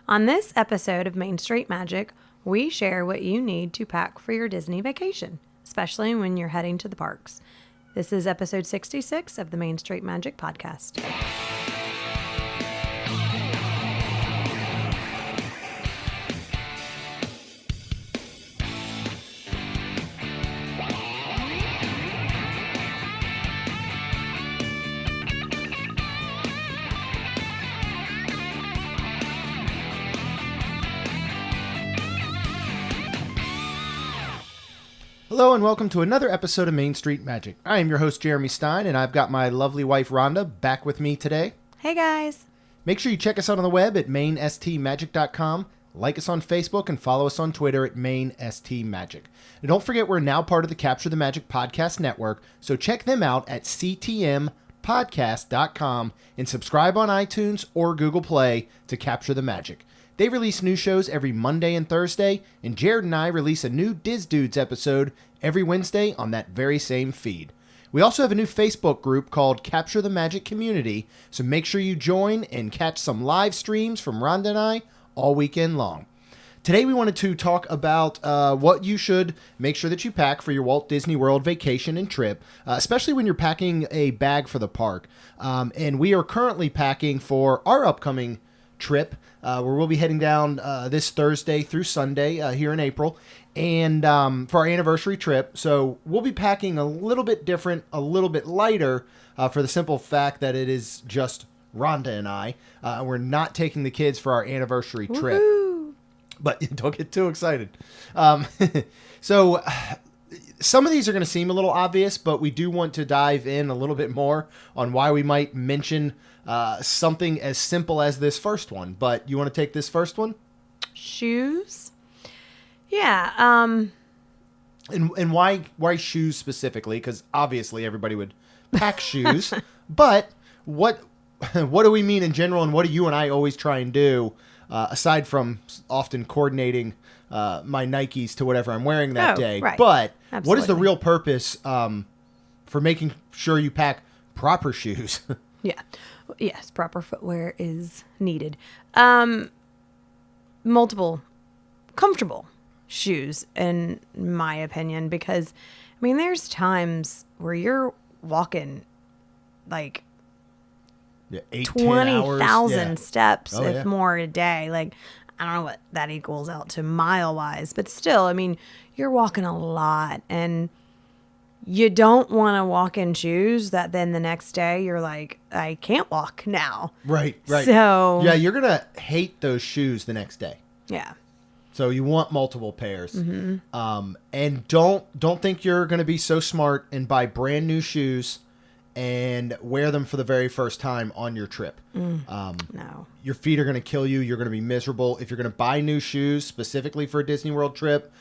On this episode of Main Street Magic, we share what you need to pack for your Disney vacation, especially when you're heading to the parks. This is episode 66 of the Main Street Magic podcast. Hello and welcome to another episode of Main Street Magic. I am your host, Jeremy Stein, and I've got my lovely wife, Rhonda, back with me today. Hey, guys. Make sure you check us out on the web at mainstmagic.com, like us on Facebook, and follow us on Twitter at mainstmagic. And don't forget, we're now part of the Capture the Magic podcast network, so check them out at ctmpodcast.com and subscribe on iTunes or Google Play to Capture the Magic. They release new shows every Monday and Thursday, and Jared and I release a new Diz Dudes episode every Wednesday on that very same feed. We also have a new Facebook group called Capture the Magic Community, so make sure you join and catch some live streams from Rhonda and I all weekend long. Today we wanted to talk about what you should make sure that you pack for your Walt Disney World vacation and trip, especially when you're packing a bag for the park. And we are currently packing for our upcoming trip, where we'll be heading down this Thursday through Sunday here in April, and for our anniversary trip. So we'll be packing a little bit different, a little bit lighter, for the simple fact that it is just Rhonda and I. We're not taking the kids for our anniversary trip. Woo-hoo. But don't get too excited. So some of these are going to seem a little obvious, but we do want to dive in a little bit more on why we might mention something as simple as this first one. But you want to take this first one? Shoes? Yeah. And why shoes specifically? Because obviously everybody would pack shoes. But what do we mean in general, and what do you and I always try and do, aside from often coordinating my Nikes to whatever I'm wearing that day? Right. But Absolutely. What is the real purpose for making sure you pack proper shoes? Yeah. Yes, proper footwear is needed. Multiple comfortable shoes, in my opinion, because, I mean, there's times where you're walking like 20,000 steps, if more a day. Like, I don't know what that equals out to mile-wise, but still, I mean, you're walking a lot, and you don't want to walk in shoes that then the next day you're like, I can't walk now. Right. So yeah, you're going to hate those shoes the next day. Yeah. So you want multiple pairs. Mm-hmm. And don't think you're going to be so smart and buy brand new shoes and wear them for the very first time on your trip. No. Your feet are going to kill you. You're going to be miserable. If you're going to buy new shoes specifically for a Disney World trip,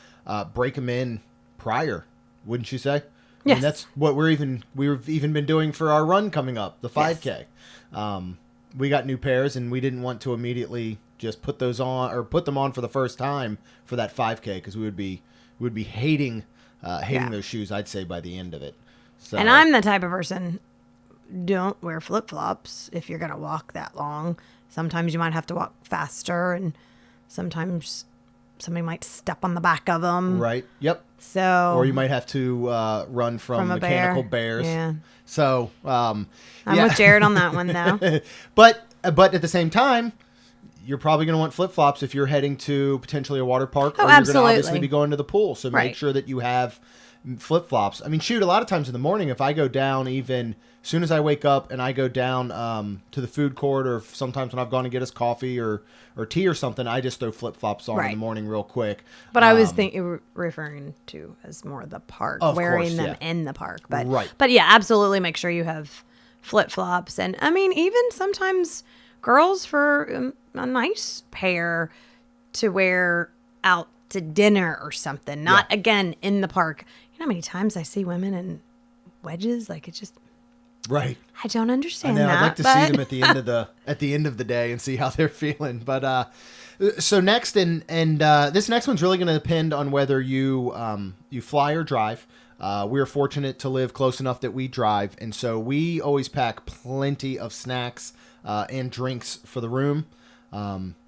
break them in prior, wouldn't you say? Yes. And that's what we've even been doing for our run coming up, the 5K. Yes. We got new pairs, and we didn't want to immediately just put them on for the first time for that 5K, because we would be hating those shoes, I'd say, by the end of it. So, And I'm the type of person, don't wear flip-flops if you're going to walk that long. Sometimes you might have to walk faster, and sometimes somebody might step on the back of them. Right. Yep. So, or you might have to run from mechanical bears. Yeah. So I'm with Jared on that one, though. But at the same time, you're probably going to want flip-flops if you're heading to potentially a water park, or you're going to obviously be going to the pool. So make sure that you have flip-flops. I mean, shoot, a lot of times in the morning, if I go down, even as soon as I wake up and I go down to the food court, or sometimes when I've gone to get us coffee or tea or something, I just throw flip-flops on in the morning real quick. But I was referring to as more the park, wearing them in the park. But yeah, absolutely make sure you have flip-flops. And I mean, even sometimes girls for a nice pair to wear out to dinner or something, not again in the park. You know how many times I see women in wedges? Like, it's just right. I don't understand I know, that. I'd like to see them at the end of the day and see how they're feeling. But so next, and this next one's really going to depend on whether you fly or drive. We're fortunate to live close enough that we drive, and so we always pack plenty of snacks and drinks for the room.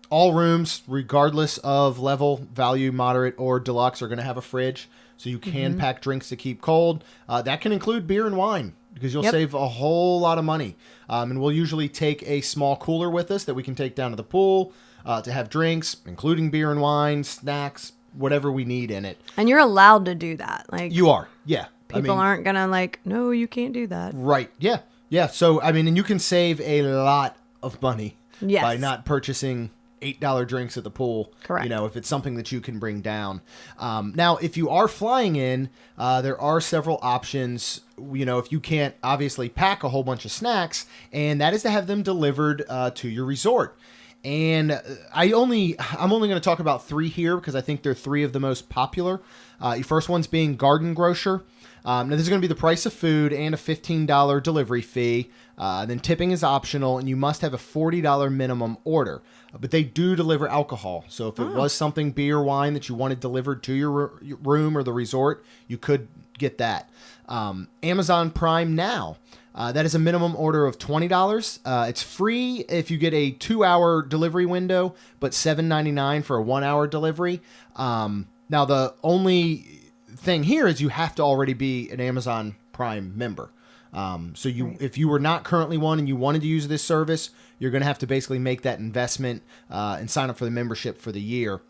All rooms, regardless of level, value, moderate, or deluxe, are going to have a fridge. So you can pack drinks to keep cold. That can include beer and wine because you'll save a whole lot of money. And we'll usually take a small cooler with us that we can take down to the pool to have drinks, including beer and wine, snacks, whatever we need in it. And you're allowed to do that. Like you are, yeah. People aren't going to like, no, you can't do that. Right, yeah. Yeah, so, I mean, and you can save a lot of money by not purchasing $8 drinks at the pool. Correct. You know, if it's something that you can bring down. Now, if you are flying in, there are several options. You know, if you can't obviously pack a whole bunch of snacks, and that is to have them delivered to your resort. And I'm only going to talk about 3 here because I think they're 3 of the most popular. Your first one's being Garden Grocer. Now, this is going to be the price of food and a $15 delivery fee. Then tipping is optional, and you must have a $40 minimum order. But they do deliver alcohol. So if it was something, beer, wine, that you wanted delivered to your room or the resort, you could get that. Amazon Prime Now. That is a minimum order of $20. It's free if you get a 2-hour delivery window, but $7.99 for a 1-hour delivery. Now, the only thing here is you have to already be an Amazon Prime member. So if you were not currently one and you wanted to use this service, you're going to have to basically make that investment and sign up for the membership for the year.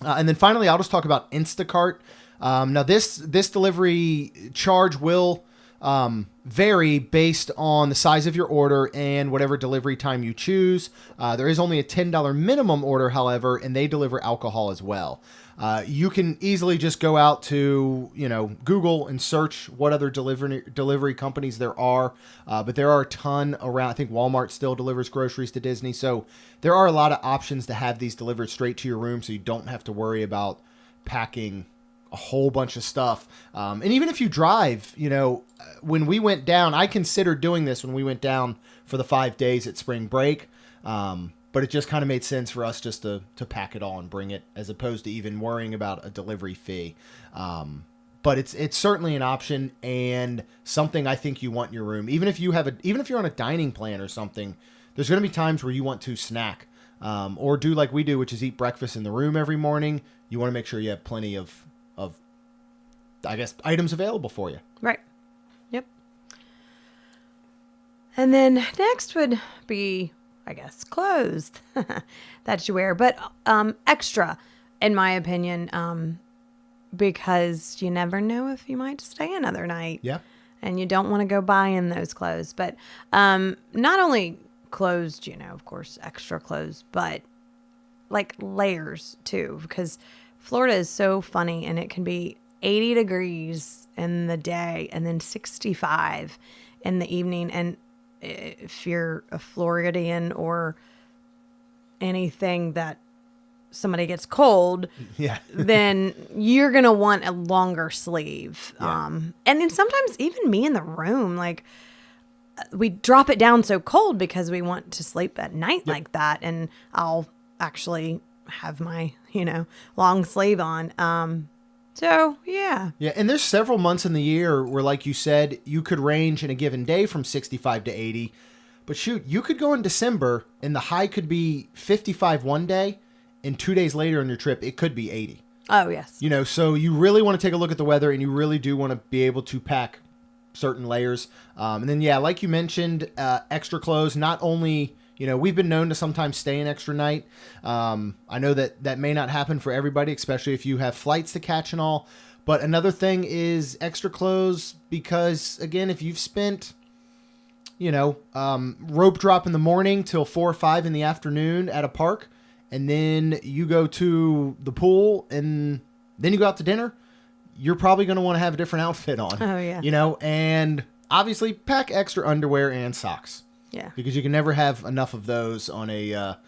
And then finally, I'll just talk about Instacart. Now, this delivery charge will vary based on the size of your order and whatever delivery time you choose. There is only a $10 minimum order, however, and they deliver alcohol as well. You can easily just go out to, Google and search what other delivery companies there are. But there are a ton around. I think Walmart still delivers groceries to Disney. So there are a lot of options to have these delivered straight to your room so you don't have to worry about packing a whole bunch of stuff. And even if you drive, when we went down, I considered doing this when we went down for the 5 days at spring break. But it just kind of made sense for us just to pack it all and bring it, as opposed to even worrying about a delivery fee. But it's certainly an option and something I think you want in your room. Even if you're on a dining plan or something, there's going to be times where you want to snack, or do like we do, which is eat breakfast in the room every morning. You want to make sure you have plenty of I guess, items available for you. Right. Yep. And then next would be, I guess, clothes that you wear, but extra, in my opinion, because you never know if you might stay another night. Yeah. And you don't want to go buy in those clothes. But not only clothes, of course, extra clothes, but like layers too, because Florida is so funny, and it can be 80 degrees in the day and then 65 in the evening. And if you're a Floridian or anything that somebody gets cold, then you're going to want a longer sleeve. Yeah. And then sometimes even me in the room, like we drop it down so cold because we want to sleep at night like that. And I'll actually have my, long sleeve on. So, yeah. Yeah, and there's several months in the year where, like you said, you could range in a given day from 65 to 80. But shoot, you could go in December and the high could be 55 one day, and 2 days later on your trip, it could be 80. Oh, yes. So you really want to take a look at the weather, and you really do want to be able to pack certain layers. And then, like you mentioned, extra clothes, not only... we've been known to sometimes stay an extra night. I know that may not happen for everybody, especially if you have flights to catch and all. But another thing is extra clothes because, again, if you've spent, rope drop in the morning till 4 or 5 in the afternoon at a park, and then you go to the pool and then you go out to dinner, you're probably going to want to have a different outfit on. Oh, yeah. And obviously pack extra underwear and socks. Yeah. Because you can never have enough of those on a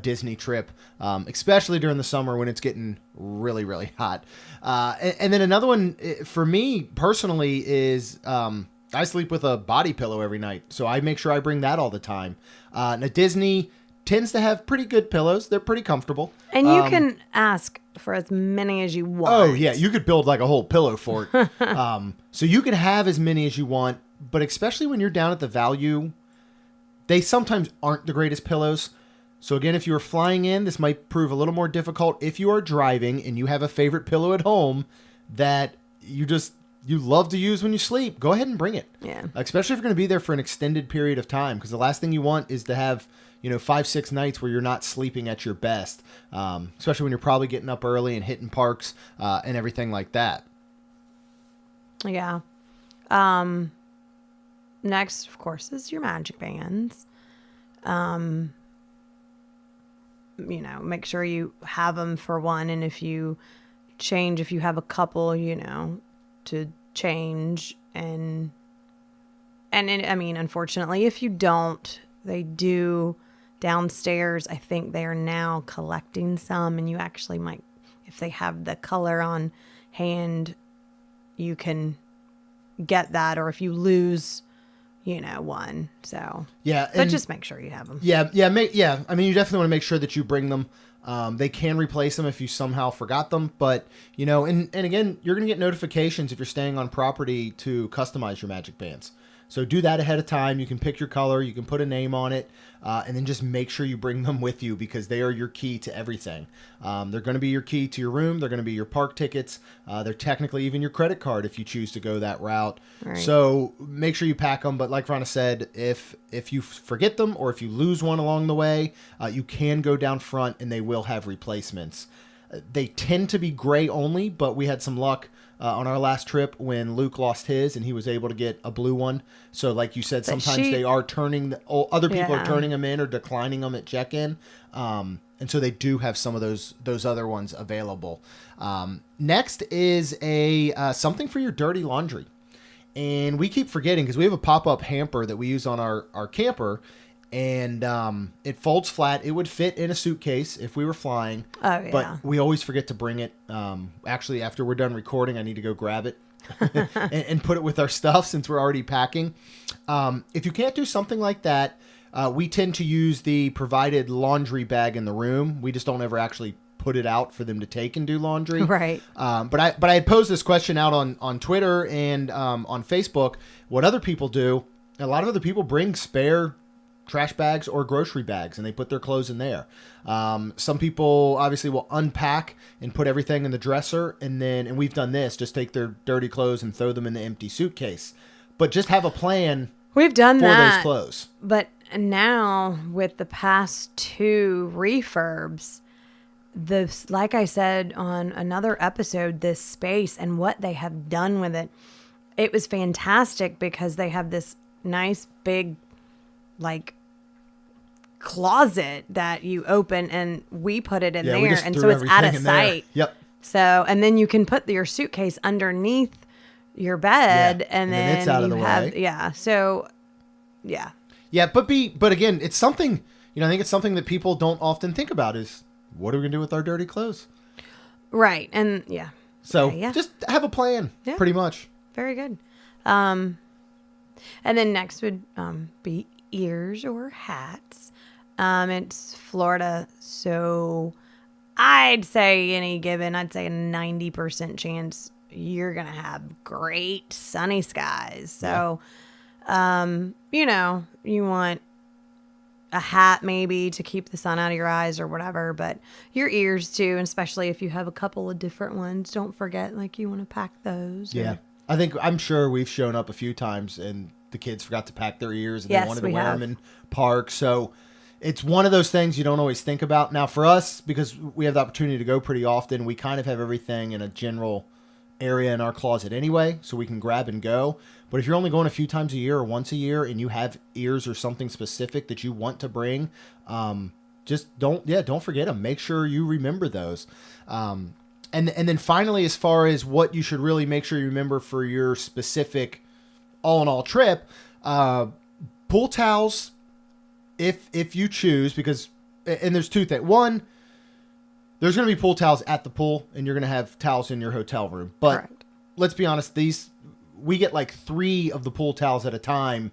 Disney trip, especially during the summer when it's getting really, really hot. And then another one for me personally is I sleep with a body pillow every night. So I make sure I bring that all the time. Now Disney tends to have pretty good pillows. They're pretty comfortable. And you can ask for as many as you want. Oh, yeah. You could build like a whole pillow fort. So you can have as many as you want. But especially when you're down at the value... They sometimes aren't the greatest pillows, So again, if you are flying in, this might prove a little more difficult. If you are driving and you have a favorite pillow at home that you love to use when you sleep, go ahead and bring it. Yeah. Especially if you're going to be there for an extended period of time, because the last thing you want is to have 5-6 nights where you're not sleeping at your best, especially when you're probably getting up early and hitting parks and everything like that. Yeah. Next, of course, is your magic bands. Make sure you have them for one. And if you have a couple, to change. Unfortunately, if you don't, they do downstairs. I think they are now collecting some, and you actually might, if they have the color on hand, you can get that. Or if you lose, one. So yeah, but just make sure you have them. Yeah. You definitely want to make sure that you bring them. They can replace them if you somehow forgot them, but and again, you're going to get notifications if you're staying on property to customize your magic bands. So do that ahead of time. You can pick your color, you can put a name on it, and then just make sure you bring them with you, because they are your key to everything. They're going to be your key to your room. They're going to be your park tickets. They're technically even your credit card if you choose to go that route. Right. So make sure you pack them. But like Rhonda said, if you forget them or if you lose one along the way, you can go down front and they will have replacements. They tend to be gray only, but we had some luck on our last trip when Luke lost his and he was able to get a blue one. So like you said, sometimes they are turning, other people are turning them in or declining them at check-in. And so they do have some of those other ones available. Next is something for your dirty laundry. And we keep forgetting because we have a pop-up hamper that we use on our camper. And it folds flat. It would fit in a suitcase if we were flying. Oh, yeah. But we always forget to bring it. Actually, after we're done recording, I need to go grab it and put it with our stuff since we're already packing. If you can't do something like that, we tend to use the provided laundry bag in the room. We just don't ever actually put it out for them to take and do laundry. Right. But I had posed this question out on Twitter and on Facebook. What other people do, a lot of other people bring spare trash bags or grocery bags, and they put their clothes in there. Some people obviously will unpack and put everything in the dresser, and we've done this, just take their dirty clothes and throw them in the empty suitcase. But just have a plan. We've done for that, those clothes. But now with the past 2 refurbs, like I said on another episode, this space and what they have done with it, it was fantastic because they have this nice big closet that you open, and we put it in there, and so it's out of sight. Yep. So, and then you can put your suitcase underneath your bed, and then it's out of the way. Yeah. So, yeah. Yeah, but again, it's something. I think it's something that people don't often think about is what are we gonna do with our dirty clothes? Right, and yeah. So just have a plan. Yeah. Pretty much. Very good. And then next would be ears or hats. It's Florida, so I'd say a 90% chance you're going to have great sunny skies. So, you want a hat maybe to keep the sun out of your eyes or whatever, but your ears too, and especially if you have a couple of different ones, don't forget, you want to pack those. Yeah. I'm sure we've shown up a few times and the kids forgot to pack their ears and they wanted to wear them in park. So it's one of those things you don't always think about. Now for us, because we have the opportunity to go pretty often, we kind of have everything in a general area in our closet anyway, so we can grab and go. But if you're only going a few times a year or once a year and you have ears or something specific that you want to bring, just don't forget them. Make sure you remember those. And then finally, as far as what you should really make sure you remember for your specific all-in-all trip, pool towels, if you choose, because, and there's 2 things. One, there's going to be pool towels at the pool, and you're going to have towels in your hotel room. But let's be honest, we get 3 of the pool towels at a time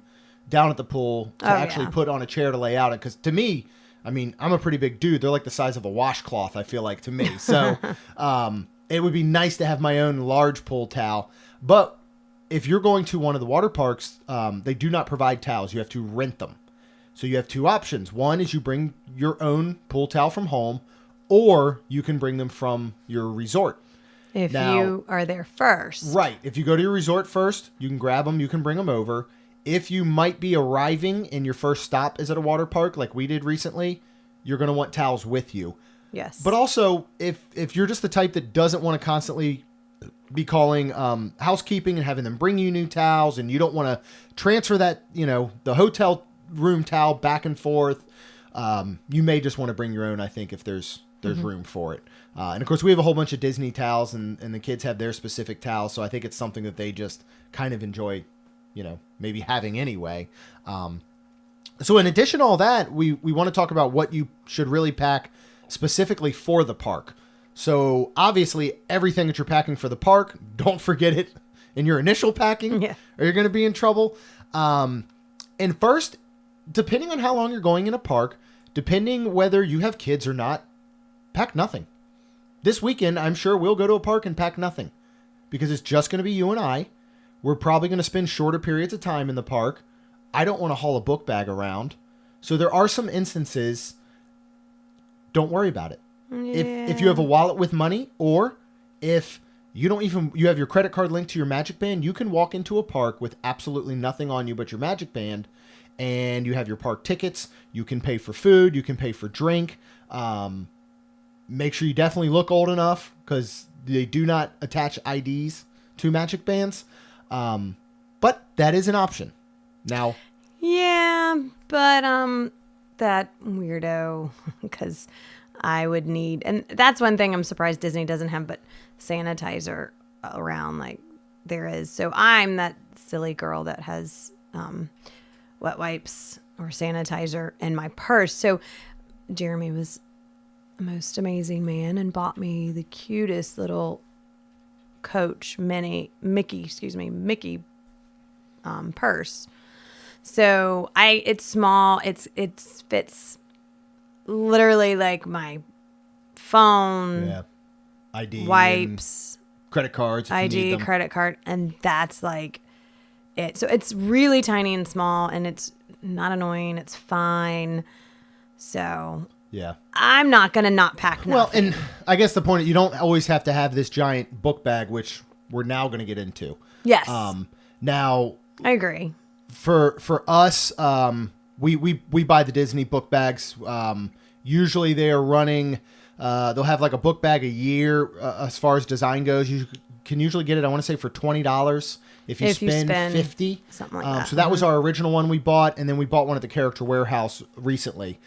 down at the pool to put on a chair to lay out. Because to me, I'm a pretty big dude. They're the size of a washcloth, I feel like, to me. So it would be nice to have my own large pool towel. But if you're going to one of the water parks, they do not provide towels. You have to rent them. So you have two options. One is you bring your own pool towel from home, or you can bring them from your resort. If you are there first. Right. If you go to your resort first, you can grab them, you can bring them over. If you might be arriving and your first stop is at a water park like we did recently, you're going to want towels with you. Yes. But also, if you're just the type that doesn't want to constantly be calling housekeeping and having them bring you new towels, and you don't want to transfer that, the hotel room towel back and forth, you may just want to bring your own, I think, if there's room for it. And of course, we have a whole bunch of Disney towels, and the kids have their specific towels. So I think it's something that they just kind of enjoy, maybe having anyway. So in addition to all that, we want to talk about what you should really pack specifically for the park. So obviously, everything that you're packing for the park, don't forget it in your initial packing, or you're going to be in trouble. And first, depending on how long you're going in a park, depending whether you have kids or not, pack nothing. This weekend, I'm sure we'll go to a park and pack nothing because it's just going to be you and I. We're probably going to spend shorter periods of time in the park. I don't want to haul a book bag around. So there are some instances, don't worry about it. Yeah. If you have a wallet with money, or if you have your credit card linked to your Magic Band, you can walk into a park with absolutely nothing on you but your Magic Band, and you have your park tickets. You can pay for food. You can pay for drink. Make sure you definitely look old enough because they do not attach IDs to Magic Bands. But that is an option. Now. Yeah, but that weirdo, because I would need, and that's one thing I'm surprised Disney doesn't have, but sanitizer around like there is. So I'm that silly girl that has wet wipes or sanitizer in my purse. So Jeremy was the most amazing man and bought me the cutest little Coach Mickey purse. So it's small. It fits literally like my phone, ID, wipes, credit cards, ID, credit card, and that's like it. So it's really tiny and small, and it's not annoying. It's fine. So yeah, I'm not gonna not pack nothing. Well, and I guess the point is you don't always have to have this giant book bag, which we're now going to get into. Yes. Now I agree. For us, we buy the Disney book bags. Usually they are running. They'll have like a book bag a year as far as design goes. You can usually get it, I want to say, for $20 if you spend $50. Something like that. So that was our original one we bought, and then we bought one at the Character Warehouse recently.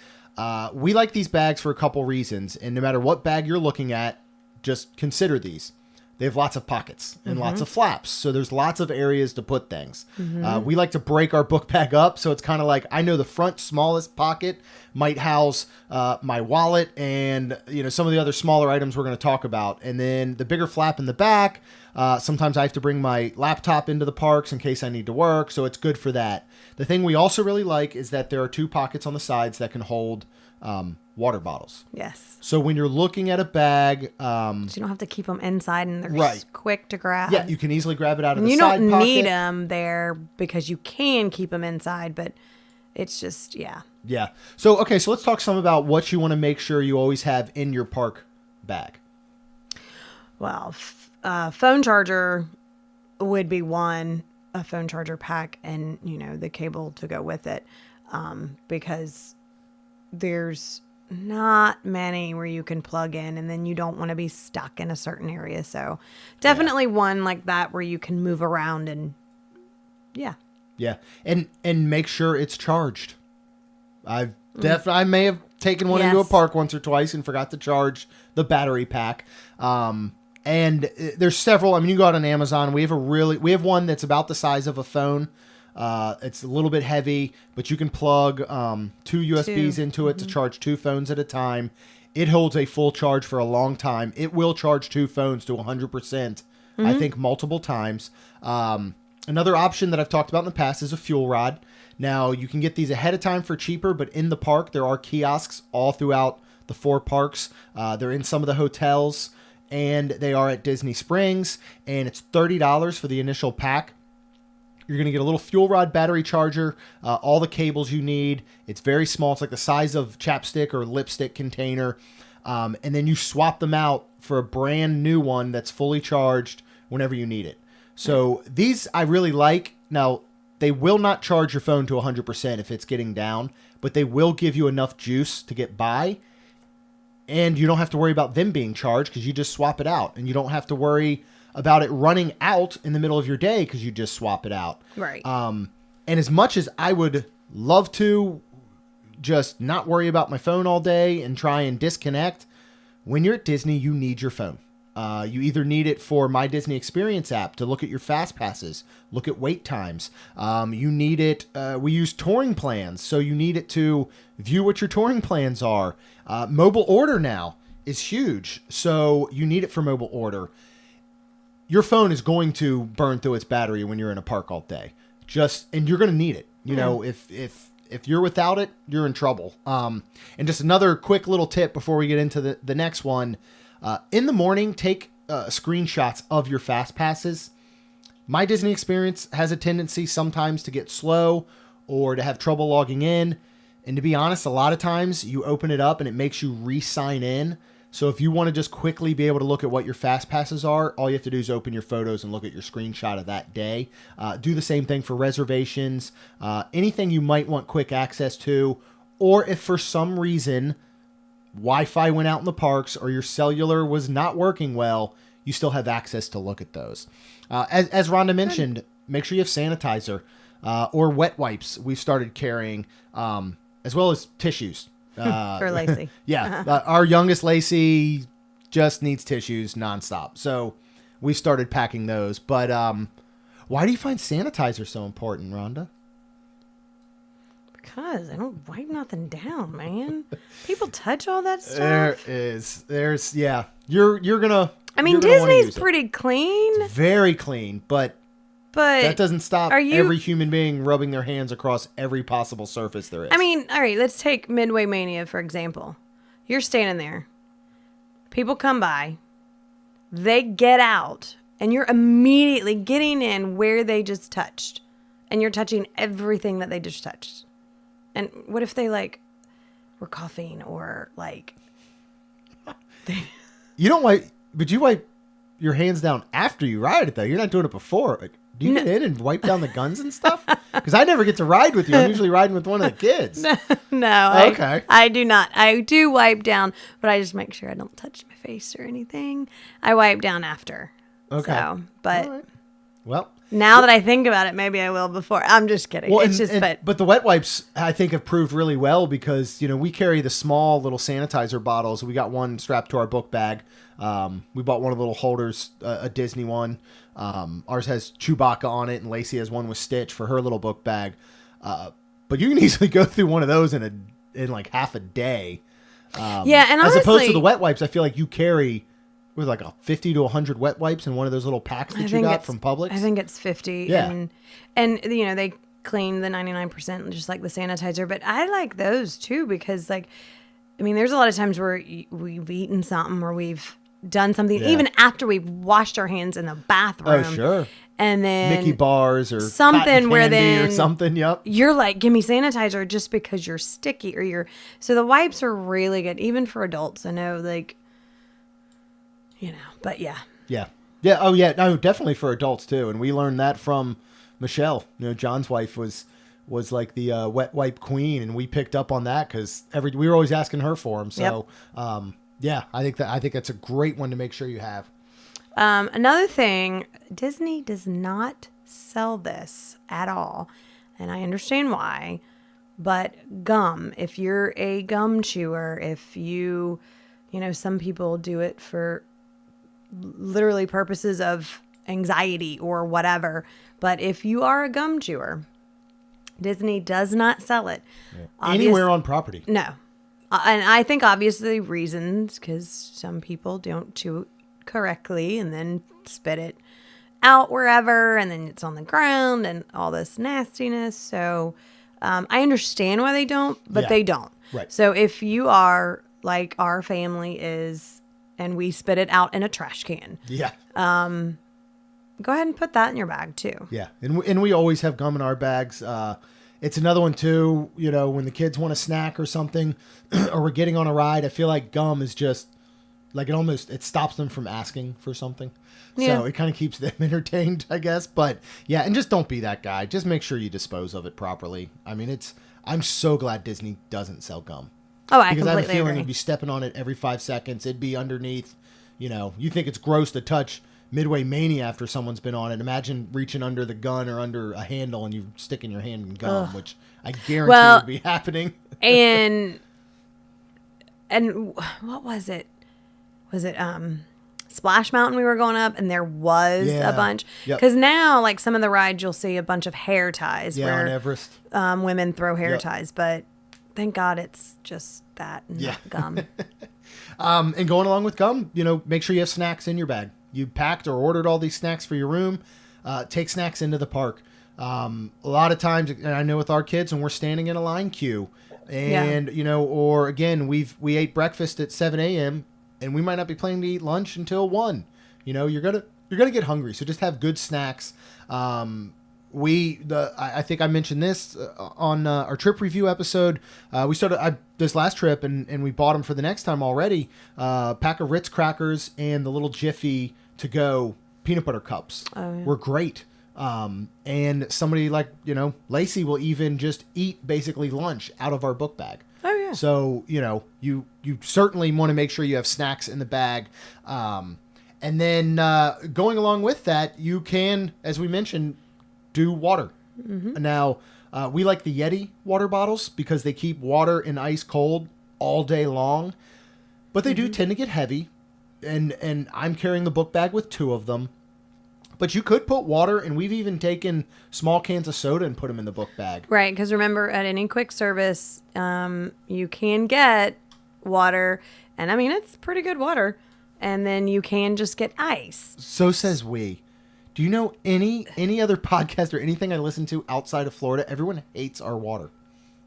We like these bags for a couple reasons, and no matter what bag you're looking at, just consider these. They have lots of pockets and lots of flaps, so there's lots of areas to put things. We like to break our book bag up, so it's kind of like, I know the front smallest pocket might house my wallet and some of the other smaller items we're going to talk about, and then the bigger flap in the back. Sometimes I have to bring my laptop into the parks in case I need to work, so it's good for that. The thing we also really like is that there are two pockets on the sides that can hold water bottles. Yes. So when you're looking at a bag, so you don't have to keep them inside, and they're quick to grab. Yeah, you can easily grab it out of the side pocket. You don't need them there because you can keep them inside, but it's just Yeah. So so let's talk some about what you want to make sure you always have in your park bag. Well, phone charger would be one, a phone charger pack, and the cable to go with it, because there's not many where you can plug in, and then you don't want to be stuck in a certain area. So definitely one like that where you can move around and and make sure it's charged. I may have taken one into a park once or twice and forgot to charge the battery pack. And there's several. I mean, you go out on Amazon. We have one that's about the size of a phone. It's a little bit heavy, but you can plug 2 USBs into it to charge 2 phones at a time. It holds a full charge for a long time. It will charge 2 phones to 100%, I think, multiple times. Another option that I've talked about in the past is a fuel rod. Now, you can get these ahead of time for cheaper, but in the park, there are kiosks all throughout the 4 parks. They're in some of the hotels, and they are at Disney Springs, and it's $30 for the initial pack. You're going to get a little fuel rod battery charger, all the cables you need. It's very small. It's like the size of chapstick or lipstick container. And then you swap them out for a brand new one that's fully charged whenever you need it. So these I really like. Now, they will not charge your phone to 100% if it's getting down, but they will give you enough juice to get by. And you don't have to worry about them being charged because you just swap it out. And you don't have to worry about it running out in the middle of your day because you just swap it out. Right. And as much as I would love to just not worry about my phone all day and try and disconnect, when you're at Disney, you need your phone. You either need it for My Disney Experience app to look at your fast passes, look at wait times. You need it. We use touring plans, so you need it to view what your touring plans are. Mobile order now is huge, so you need it for mobile order. Your phone is going to burn through its battery when you're in a park all day. And you're going to need it. You know, if you're without it, you're in trouble. And just another quick little tip before we get into the next one. In the morning, take screenshots of your fast passes. My Disney Experience has a tendency sometimes to get slow or to have trouble logging in. And to be honest, a lot of times you open it up and it makes you re-sign in. So if you want to just quickly be able to look at what your fast passes are, all you have to do is open your photos and look at your screenshot of that day. Do the same thing for reservations, anything you might want quick access to, or if for some reason Wi-Fi went out in the parks or your cellular was not working well, you still have access to look at those. As Rhonda mentioned, make sure you have sanitizer or wet wipes we've started carrying, as well as tissues. For Lacey. Yeah. Our youngest Lacey just needs tissues nonstop. So we started packing those. But why do you find sanitizer so important, Rhonda? Because I don't wipe nothing down, man. People touch all that stuff. Yeah. You're gonna. I mean, Disney's pretty clean. Very clean, but that doesn't stop every human being rubbing their hands across every possible surface there is. I mean, all right, let's take Midway Mania, for example. You're standing there. People come by. They get out. And you're immediately getting in where they just touched. And you're touching everything that they just touched. And what if they, were coughing or, You don't wipe... But you wipe your hands down after you ride it, though. You're not doing it before. Do you get in and wipe down the guns and stuff? Because I never get to ride with you. I'm usually riding with one of the kids. No. Okay. I do not. I do wipe down, but I just make sure I don't touch my face or anything. I wipe down after. Okay. So, but all right. Well, now that I think about it, maybe I will before. I'm just kidding. Well, but the wet wipes I think have proved really well because we carry the small little sanitizer bottles. We got one strapped to our book bag. We bought one of the little holders, a Disney one. Ours has Chewbacca on it, and Lacey has one with Stitch for her little book bag. But you can easily go through one of those in half a day. Yeah, and honestly, as opposed to the wet wipes, I feel like you carry with 50 to 100 wet wipes in one of those little packs that you got from Publix. I think it's 50. Yeah. And they clean the 99% just like the sanitizer, but I like those too because there's a lot of times where we've eaten something or we've done something even after we've washed our hands in the bathroom. Oh, sure. And then Mickey bars or something where then or something. Yep. You're like, give me sanitizer just because you're sticky or so the wipes are really good, even for adults. I know but yeah. Yeah. Yeah. Oh yeah. No, definitely for adults too. And we learned that from Michelle, John's wife was like the wet wipe queen. And we picked up on that because we were always asking her for them. So, yeah, I think that's a great one to make sure you have. Another thing, Disney does not sell this at all. And I understand why, but gum, if you're a gum chewer, if some people do it for literally purposes of anxiety or whatever. But if you are a gum chewer, Disney does not sell it. Yeah. Anywhere on property. No. And I think obviously reasons, because some people don't chew correctly and then spit it out wherever, and then it's on the ground and all this nastiness. So I understand why they don't, but they don't. Right. So if you are like our family is, and we spit it out in a trash can. Yeah. go ahead and put that in your bag too. Yeah. And we always have gum in our bags. It's another one too, you know, when the kids want a snack or something, or we're getting on a ride, I feel like gum is just like it stops them from asking for something. Yeah. So it kind of keeps them entertained, I guess. But yeah, and just don't be that guy. Just make sure you dispose of it properly. I mean, I'm so glad Disney doesn't sell gum. Oh, I completely agree. Because I have a feeling you'd be stepping on it every 5 seconds. It'd be underneath, you know, you think it's gross to touch Midway Mania after someone's been on it. Imagine reaching under the gun or under a handle and you sticking your hand in gum, which I guarantee would be happening. and what was it? Was it Splash Mountain we were going up, and there was a bunch. Because now, like some of the rides, you'll see a bunch of hair ties where on Everest. Women throw hair ties, but thank God it's just that, not gum. And going along with gum, you know, make sure you have snacks in your bag. You packed or ordered all these snacks for your room. Take snacks into the park. A lot of times, and I know with our kids, when we're standing in a line queue, and you know, or again, we ate breakfast at 7 a.m. and we might not be planning to eat lunch until 1. You know, you're gonna get hungry, so just have good snacks. I think I mentioned this on our trip review episode. We started this last trip, and we bought them for the next time already. Pack of Ritz crackers and the little Jiffy to go peanut butter cups were great. And somebody like, you know, Lacey will even just eat basically lunch out of our book bag. Oh yeah. So, you know, you certainly want to make sure you have snacks in the bag. And then going along with that, you can, as we mentioned, do water. Mm-hmm. Now, we like the Yeti water bottles because they keep water and ice cold all day long, but they do tend to get heavy. And I'm carrying the book bag with 2 of them. But you could put water, and we've even taken small cans of soda and put them in the book bag. Right, because remember, at any quick service, you can get water, and I mean, it's pretty good water, and then you can just get ice. So says we. Do you know any other podcast or anything I listen to outside of Florida? Everyone hates our water.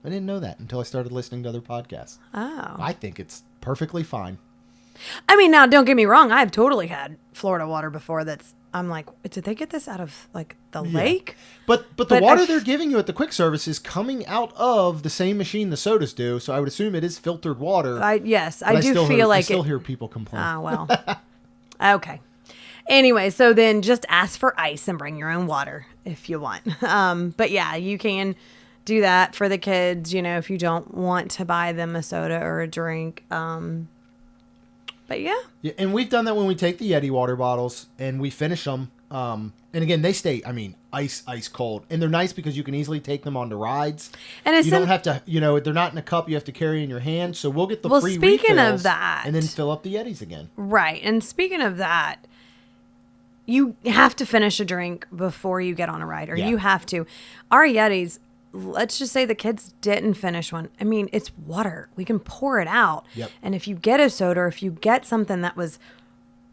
I didn't know that until I started listening to other podcasts. Oh. I think it's perfectly fine. I mean, now, don't get me wrong. I've totally had Florida water before I'm like, did they get this out of, like, the lake? But the water they're giving you at the quick service is coming out of the same machine the sodas do, so I would assume it is filtered water. I do feel like I still hear people complain. Ah, well. Okay. Anyway, so then just ask for ice and bring your own water if you want. But yeah, you can do that for the kids, you know, if you don't want to buy them a soda or a drink. But yeah, and we've done that when we take the Yeti water bottles and we finish them. And again, they stay, I mean, ice cold. And they're nice because you can easily take them onto rides. And you don't have to, you know, they're not in a cup you have to carry in your hand. So we'll get the free speaking refills of that, and then fill up the Yetis again. Right. And speaking of that, you have to finish a drink before you get on a ride, or you have to. Our Yetis, let's just say the kids didn't finish one. I mean, it's water. We can pour it out. Yep. And if you get a soda, or if you get something that was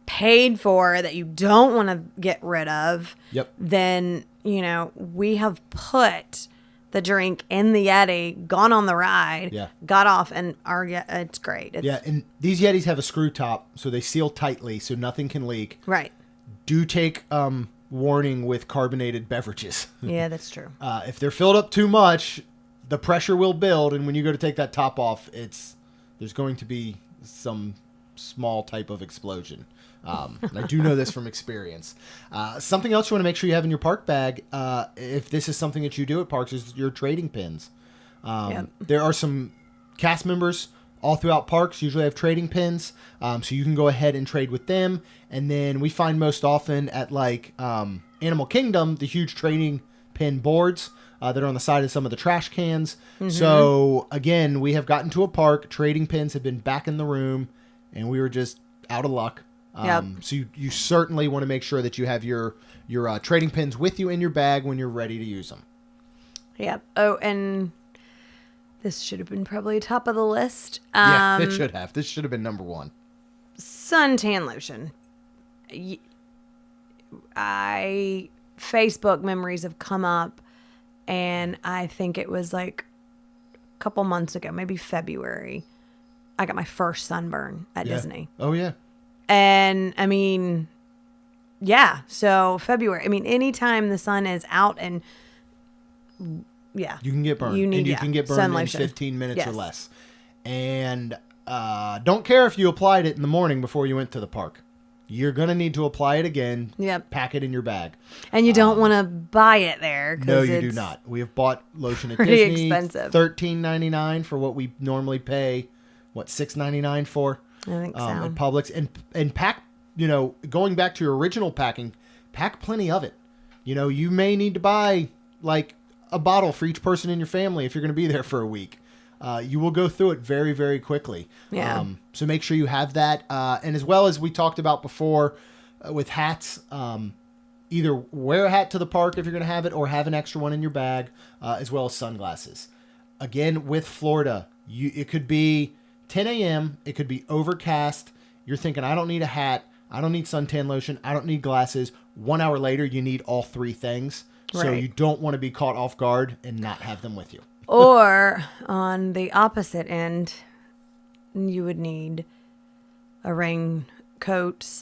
paid for that you don't want to get rid of, then, you know, we have put the drink in the Yeti, gone on the ride, got off, and it's great. And these Yetis have a screw top, so they seal tightly so nothing can leak. Right. Do take warning with carbonated beverages. Yeah, that's true. If they're filled up too much, the pressure will build, and when you go to take that top off, there's going to be some small type of explosion. And I do know this from experience. Something else you want to make sure you have in your park bag, if this is something that you do at parks, is your trading pins. There are some cast members all throughout parks usually have trading pins, so you can go ahead and trade with them. And then we find most often at like Animal Kingdom, the huge trading pin boards that are on the side of some of the trash cans. Mm-hmm. So again, we have gotten to a park, trading pins have been back in the room, and we were just out of luck. So you certainly want to make sure that you have your trading pins with you in your bag when you're ready to use them. Yep. Oh, and this should have been probably top of the list. It should have. This should have been number 1. Suntan lotion. Facebook memories have come up, and I think it was like a couple months ago, maybe February, I got my first sunburn at Disney. Oh, yeah. And, I mean, Yeah. So February. I mean, anytime the sun is out and you can get burned. You can get burned in 15 minutes or less. And don't care if you applied it in the morning before you went to the park. You're going to need to apply it again. Yep. Pack it in your bag. And you don't want to buy it there. No, you do not. We have bought lotion at pretty Disney. Expensive. $13.99 for what we normally pay, $6.99 for? I think so. At Publix. And pack, going back to your original packing, pack plenty of it. You may need to buy like a bottle for each person in your family if you're going to be there for a week. You will go through it very, very quickly. Yeah. So make sure you have that. And as well as we talked about before with hats, either wear a hat to the park if you're going to have it or have an extra one in your bag, as well as sunglasses. Again, with Florida, it could be 10 a.m. It could be overcast. You're thinking, I don't need a hat. I don't need suntan lotion. I don't need glasses. 1 hour later, you need all three things. Right. So you don't want to be caught off guard and not have them with you. Or on the opposite end, you would need a raincoat /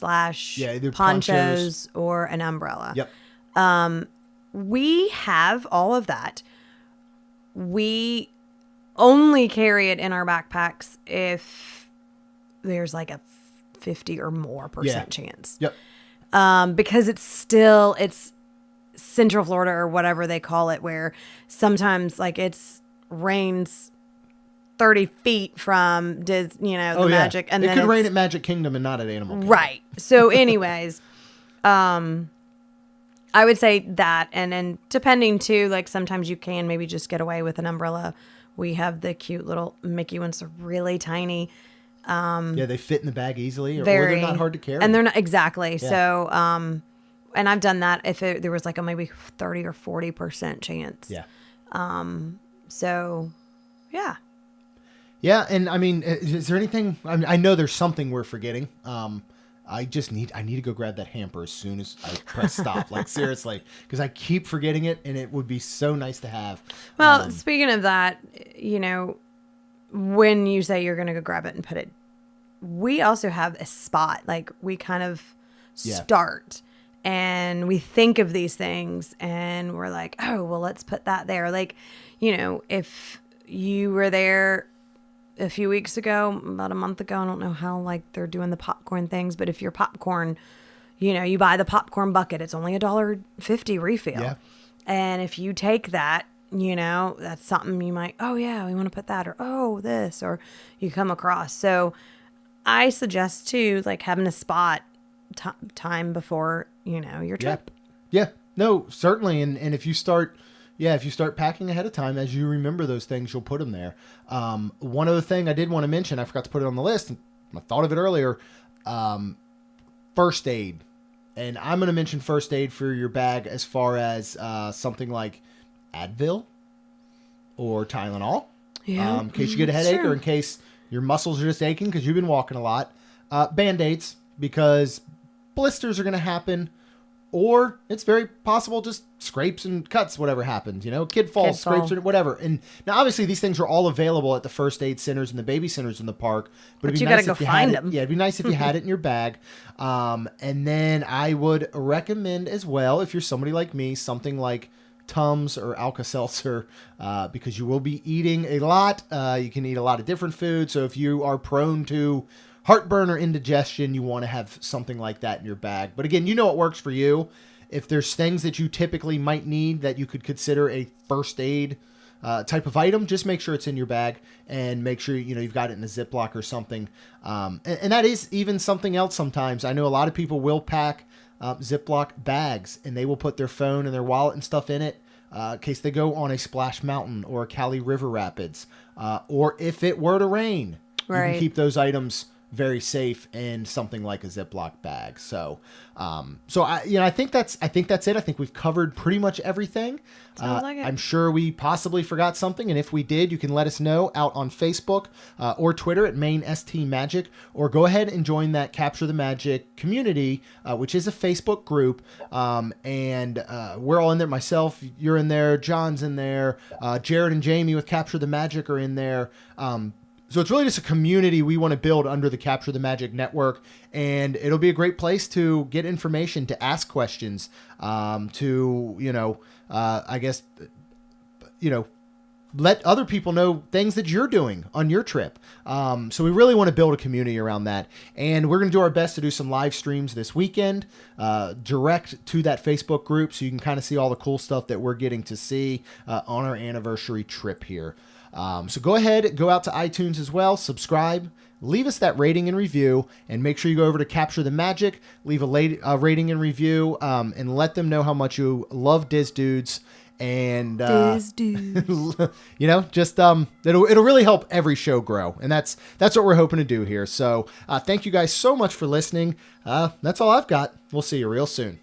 ponchos or an umbrella. Yep. We have all of that. We only carry it in our backpacks if there's like a 50 or more % chance. Yep. Because it's Central Florida or whatever they call it, where sometimes like rains 30 feet from the Magic, and it could rain at Magic Kingdom and not at Animal Kingdom. Right. So anyways, I would say that, and then depending too, like sometimes you can maybe just get away with an umbrella. We have the cute little Mickey ones, are really tiny. They fit in the bag easily, or they're not hard to carry. And they're not exactly. Yeah. So, and I've done that if there was like a maybe 30 or 40% chance. Yeah. So, yeah. Yeah, and I mean, is there anything? I know there's something we're forgetting. I need to go grab that hamper as soon as I press stop. Like seriously, because I keep forgetting it, and it would be so nice to have. Well, speaking of that, when you say you're going to go grab it and put it, we also have a spot. Like we kind of start. And we think of these things and we're like, oh, well, let's put that there. Like, if you were there a few weeks ago, about a month ago, I don't know how like they're doing the popcorn things, but if your popcorn, you buy the popcorn bucket, it's only $1.50 refill. Yeah. And if you take that, that's something you might, oh yeah, we want to put that, or, oh, this, or you come across. So I suggest too, like having a spot time before your trip. Yeah. No, certainly. And if you start packing ahead of time, as you remember those things, you'll put them there. One other thing I did want to mention, I forgot to put it on the list, and I thought of it earlier. First aid. And I'm going to mention first aid for your bag as far as something like Advil or Tylenol. Yeah. In case you get a headache, or in case your muscles are just aching because you've been walking a lot. Band-Aids, because blisters are going to happen, or it's very possible just scrapes and cuts, whatever happens, kid falls, scrapes, or whatever. And now obviously these things are all available at the first aid centers and the baby centers in the park, but it'd be nice if you find them. Yeah, it'd be nice if you had it in your bag. And then I would recommend as well, if you're somebody like me, something like Tums or Alka-Seltzer, because you will be eating a lot. You can eat a lot of different food. So if you are prone to heartburn or indigestion, you want to have something like that in your bag. But again, what works for you. If there's things that you typically might need that you could consider a first aid type of item, just make sure it's in your bag, and make sure you've got it in a Ziploc or something. And that is even something else sometimes. I know a lot of people will pack Ziploc bags, and they will put their phone and their wallet and stuff in it in case they go on a Splash Mountain or a Cali River Rapids, or if it were to rain. Right. You can keep those items very safe in something like a Ziploc bag. So, I think that's it. I think we've covered pretty much everything. Like I'm sure we possibly forgot something, and if we did, you can let us know out on Facebook or Twitter at Maine ST Magic, or go ahead and join that Capture the Magic community, which is a Facebook group. And we're all in there. Myself, you're in there. John's in there. Jared and Jamie with Capture the Magic are in there. So it's really just a community we want to build under the Capture the Magic network, and it'll be a great place to get information, to ask questions, let other people know things that you're doing on your trip. So we really want to build a community around that. And we're going to do our best to do some live streams this weekend, direct to that Facebook group, so you can kind of see all the cool stuff that we're getting to see on our anniversary trip here. So go ahead, go out to iTunes as well, subscribe, leave us that rating and review, and make sure you go over to Capture the Magic, leave a rating and review, and let them know how much you love Diz Dudes. And it'll really help every show grow, and that's what we're hoping to do here. So thank you guys so much for listening. That's all I've got. We'll see you real soon.